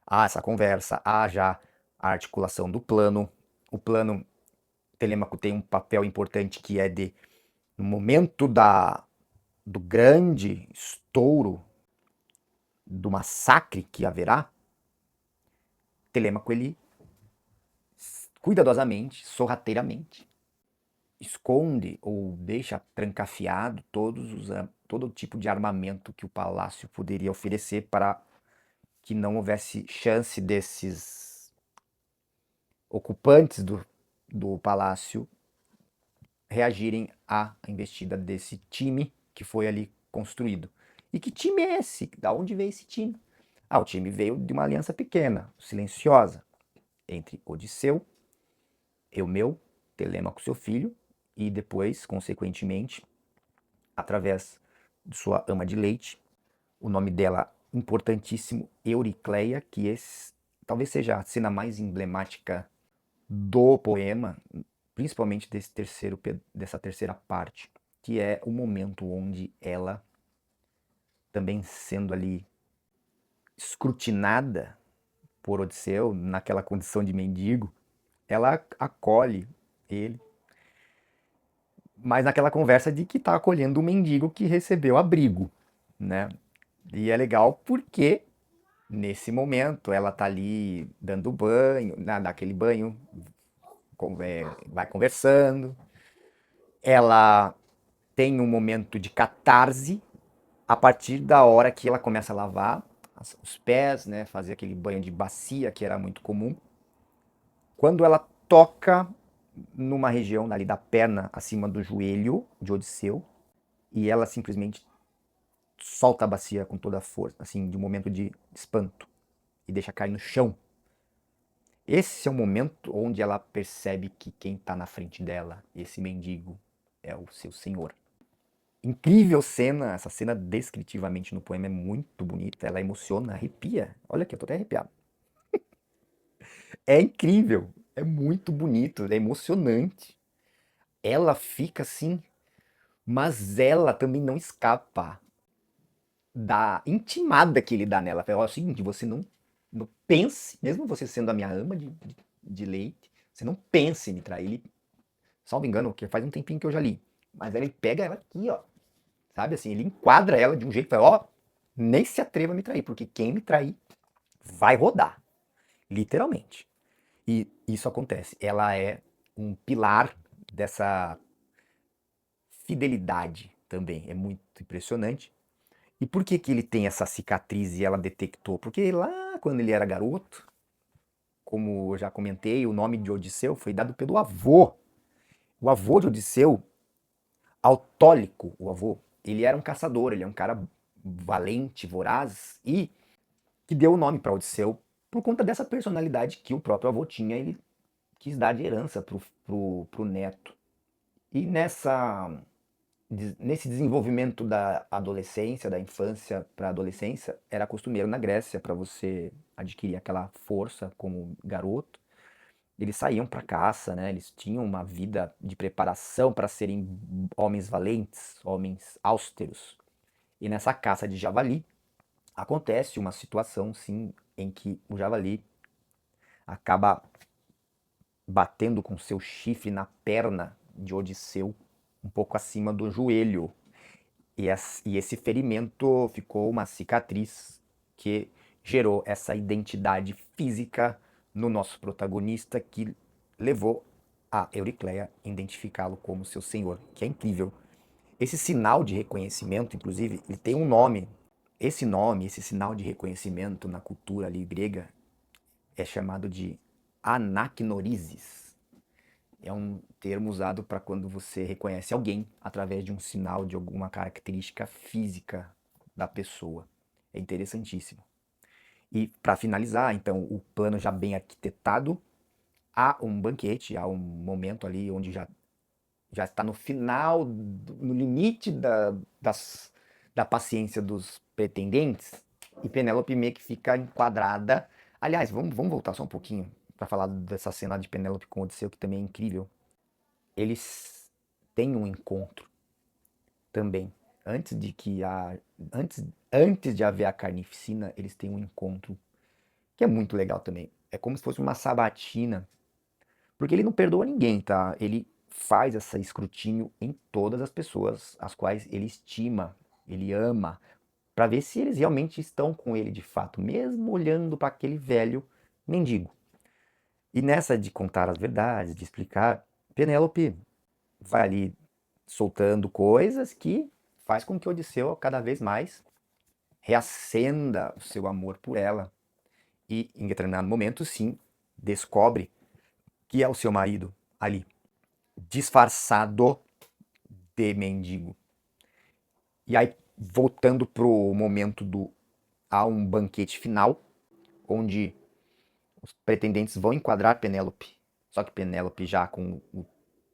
[SPEAKER 1] Há essa conversa, há já a articulação do plano. O plano Telêmaco tem um papel importante que é de, no momento do grande estouro, do massacre que haverá, Telêmaco ele cuidadosamente, sorrateiramente, esconde ou deixa trancafiado todo tipo de armamento que o palácio poderia oferecer para que não houvesse chance desses ocupantes do palácio reagirem à investida desse time que foi ali construído. E que time é esse? Da onde veio esse time? Ah, o time veio de uma aliança pequena, silenciosa, entre Odisseu, Eumeu, Telêmaco, seu filho, e depois, consequentemente, através de sua ama de leite, o nome dela importantíssimo, Euricleia, que talvez seja a cena mais emblemática do poema, principalmente dessa terceira parte, que é o momento onde ela, também sendo ali escrutinada por Odisseu, naquela condição de mendigo, ela acolhe ele, mas naquela conversa de que está acolhendo um mendigo que recebeu abrigo, né? E é legal porque nesse momento ela tá ali dando banho, naquele banho, vai conversando, ela tem um momento de catarse a partir da hora que ela começa a lavar os pés, né, fazer aquele banho de bacia que era muito comum. Quando ela toca numa região ali da perna acima do joelho de Odisseu e ela simplesmente solta a bacia com toda a força, assim, de um momento de espanto e deixa cair no chão. Esse é o momento onde ela percebe que quem está na frente dela, esse mendigo, é o seu senhor. Incrível cena, essa cena descritivamente no poema é muito bonita, ela emociona, arrepia. Olha aqui, eu tô até arrepiado. É incrível, é muito bonito, é emocionante. Ela fica assim, mas ela também não escapa da intimada que ele dá nela. Fala, é o seguinte, você não pense, mesmo você sendo a minha ama de leite, você não pense em me trair. Ele, salvo engano, que faz um tempinho que eu já li, mas ele pega ela aqui, ó, sabe assim, ele enquadra ela de um jeito, fala, ó, nem se atreva a me trair, porque quem me trair vai rodar, literalmente. E isso acontece. Ela é um pilar dessa fidelidade também, é muito impressionante. E por que que ele tem essa cicatriz e ela detectou? Porque lá quando ele era garoto, como eu já comentei, o nome de Odisseu foi dado pelo avô. O avô de Odisseu, Autólico, o avô, ele era um caçador, ele é um cara valente, voraz e que deu o nome para Odisseu por conta dessa personalidade que o próprio avô tinha, ele quis dar de herança pro neto. E nesse desenvolvimento da adolescência, da infância para a adolescência, era costumeiro na Grécia para você adquirir aquela força como garoto. Eles saíam para caça, né? Eles tinham uma vida de preparação para serem homens valentes, homens austeros. E nessa caça de javali acontece uma situação, sim, em que o javali acaba batendo com seu chifre na perna de Odisseu, um pouco acima do joelho. E esse ferimento ficou uma cicatriz que gerou essa identidade física no nosso protagonista que levou a Euricleia identificá-lo como seu senhor, que é incrível. Esse sinal de reconhecimento, inclusive, ele tem um nome. Esse nome, esse sinal de reconhecimento na cultura ali grega é chamado de anaknorisis. É um termo usado para quando você reconhece alguém através de um sinal de alguma característica física da pessoa. É interessantíssimo. E para finalizar, então, o plano já bem arquitetado, há um banquete, há um momento ali onde já está no final, no limite da paciência dos pretendentes, e Penélope meio que fica enquadrada. Aliás, vamos voltar só um pouquinho para falar dessa cena de Penélope com Odisseu, que também é incrível. Eles têm um encontro também antes de que a antes de haver a carnificina, eles têm um encontro que é muito legal também. É como se fosse uma sabatina, porque ele não perdoa ninguém, tá? Ele faz esse escrutínio em todas as pessoas as quais ele estima, ele ama, para ver se eles realmente estão com ele de fato, mesmo olhando para aquele velho mendigo. E nessa de contar as verdades, de explicar, Penélope vai ali soltando coisas que faz com que Odisseu cada vez mais reacenda o seu amor por ela e em determinado momento sim descobre que é o seu marido ali disfarçado de mendigo. E aí voltando pro momento do há um banquete final onde os pretendentes vão enquadrar Penélope, só que Penélope já com o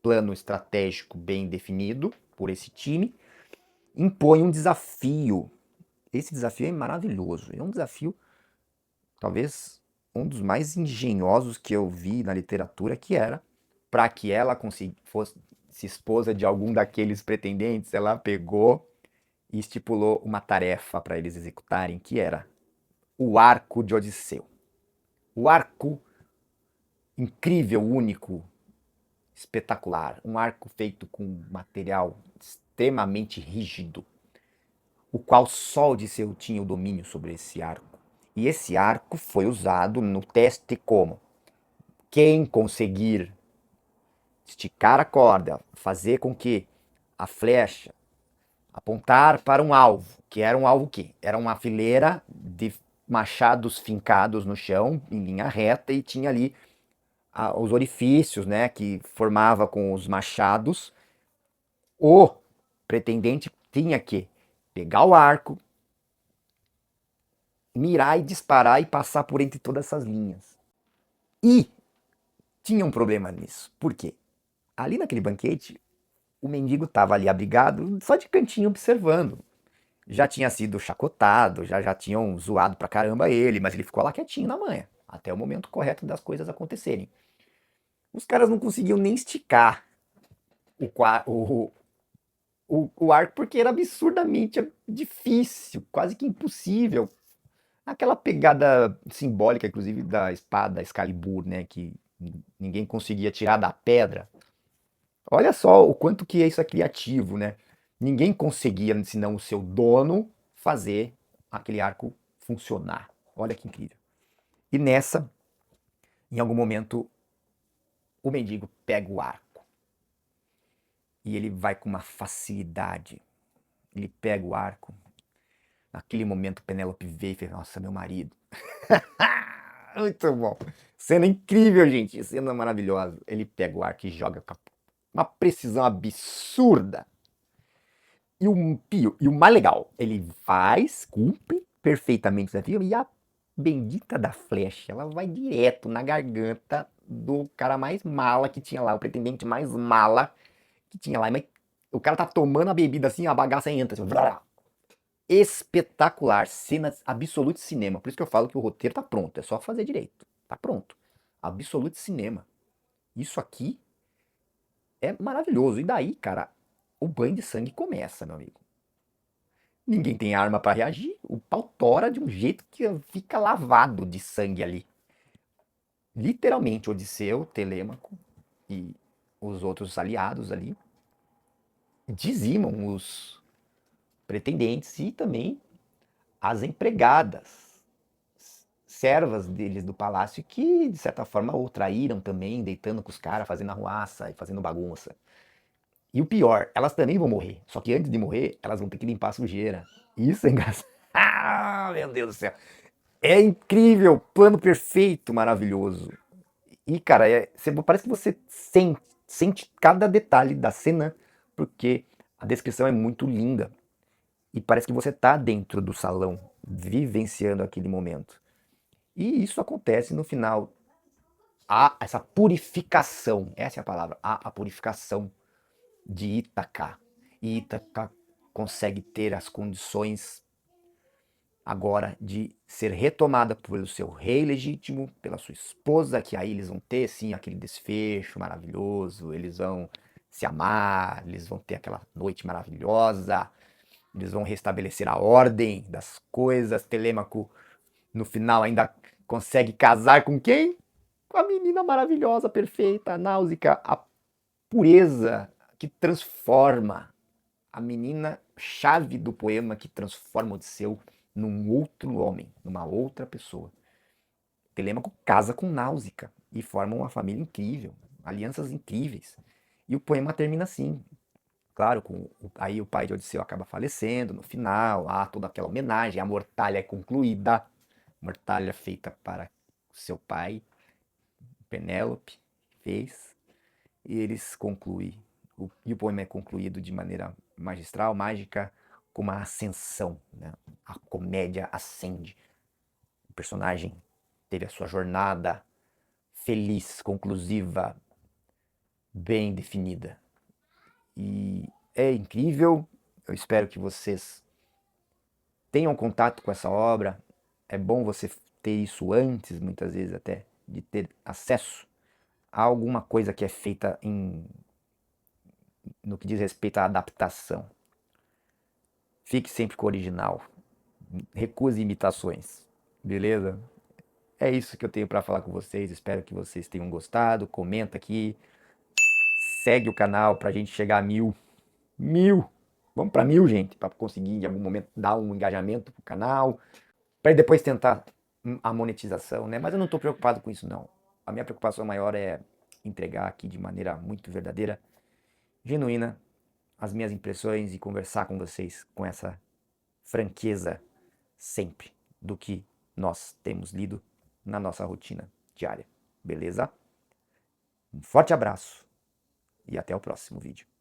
[SPEAKER 1] plano estratégico bem definido por esse time, impõe um desafio. Esse desafio é maravilhoso. É um desafio, talvez, um dos mais engenhosos que eu vi na literatura, que era, para que ela fosse esposa de algum daqueles pretendentes, ela pegou e estipulou uma tarefa para eles executarem, que era o arco de Odisseu. O arco incrível, único, espetacular. Um arco feito com material extremamente rígido, o qual só Odisseu tinha o domínio sobre esse arco. E esse arco foi usado no teste como quem conseguir esticar a corda, fazer com que a flecha apontar para um alvo, que era um alvo que era uma fileira de machados fincados no chão em linha reta e tinha ali os orifícios, né, que formava com os machados. O pretendente tinha que pegar o arco, mirar e disparar e passar por entre todas essas linhas. E tinha um problema nisso. Por quê? Ali naquele banquete, o mendigo estava ali abrigado, só de cantinho observando. Já tinha sido chacotado, já tinham zoado pra caramba ele, mas ele ficou lá quietinho na manha, até o momento correto das coisas acontecerem. Os caras não conseguiam nem esticar o, o arco porque era absurdamente difícil, quase que impossível. Aquela pegada simbólica, inclusive, da espada Excalibur, né, que ninguém conseguia tirar da pedra. Olha só o quanto que isso é criativo, né? Ninguém conseguia, senão o seu dono, fazer aquele arco funcionar. Olha que incrível. E nessa, em algum momento, o mendigo pega o arco. E ele vai com uma facilidade. Ele pega o arco. Naquele momento, Penélope vê e fala: Nossa, meu marido. Muito bom. Cena incrível, gente. Cena maravilhosa. Ele pega o arco e joga com uma precisão absurda. E o mais legal, ele faz, cumpre perfeitamente o desafio e a bendita da flecha, ela vai direto na garganta do cara mais mala que tinha lá, o pretendente mais mala que tinha lá. Mas o cara tá tomando a bebida assim, a bagaça entra. Assim, espetacular, cena absolute cinema. Por isso que eu falo que o roteiro tá pronto, é só fazer direito. Tá pronto. Absolute cinema. Isso aqui é maravilhoso. E daí, cara, o banho de sangue começa, meu amigo. Ninguém tem arma para reagir, o pau tora de um jeito que fica lavado de sangue ali. Literalmente, Odisseu, Telêmaco e os outros aliados ali dizimam os pretendentes e também as empregadas, servas deles do palácio que, de certa forma, o traíram também, deitando com os caras, fazendo arruaça e fazendo bagunça. E o pior, elas também vão morrer. Só que antes de morrer, elas vão ter que limpar a sujeira. Isso é engraçado. Ah, meu Deus do céu. É incrível, plano perfeito, maravilhoso. E, cara, parece que você sente cada detalhe da cena, porque a descrição é muito linda. E parece que você tá dentro do salão, vivenciando aquele momento. E isso acontece no final. Há essa purificação, essa é a palavra, há a purificação de Ítaca. E Ítaca consegue ter as condições agora de ser retomada pelo seu rei legítimo, pela sua esposa, que aí eles vão ter sim aquele desfecho maravilhoso, eles vão se amar, eles vão ter aquela noite maravilhosa. Eles vão restabelecer a ordem das coisas. Telêmaco, no final, ainda consegue casar com quem? Com a menina maravilhosa, perfeita, Náusica, a pureza que transforma, a menina chave do poema que transforma Odisseu num outro homem, numa outra pessoa. Telêmaco casa com Náusica e formam uma família incrível, alianças incríveis. E o poema termina assim. Claro, aí o pai de Odisseu acaba falecendo no final, há toda aquela homenagem, a mortalha é concluída, mortalha feita para seu pai, Penélope, fez, e eles concluem, e o poema é concluído de maneira magistral, mágica, com uma ascensão, né? A comédia ascende. O personagem teve a sua jornada feliz, conclusiva, bem definida. E é incrível, eu espero que vocês tenham contato com essa obra. É bom você ter isso antes, muitas vezes até, de ter acesso a alguma coisa que é feita no que diz respeito à adaptação. Fique sempre com o original. Recuse imitações. Beleza? É isso que eu tenho para falar com vocês. Espero que vocês tenham gostado. Comenta aqui. Segue o canal pra gente chegar a 1000. 1000! Vamos para 1000, gente, para conseguir em algum momento dar um engajamento pro canal, para depois tentar a monetização, né? Mas eu não estou preocupado com isso, não. A minha preocupação maior é entregar aqui de maneira muito verdadeira, genuína, as minhas impressões e conversar com vocês com essa franqueza sempre do que nós temos lido na nossa rotina diária. Beleza? Um forte abraço e até o próximo vídeo.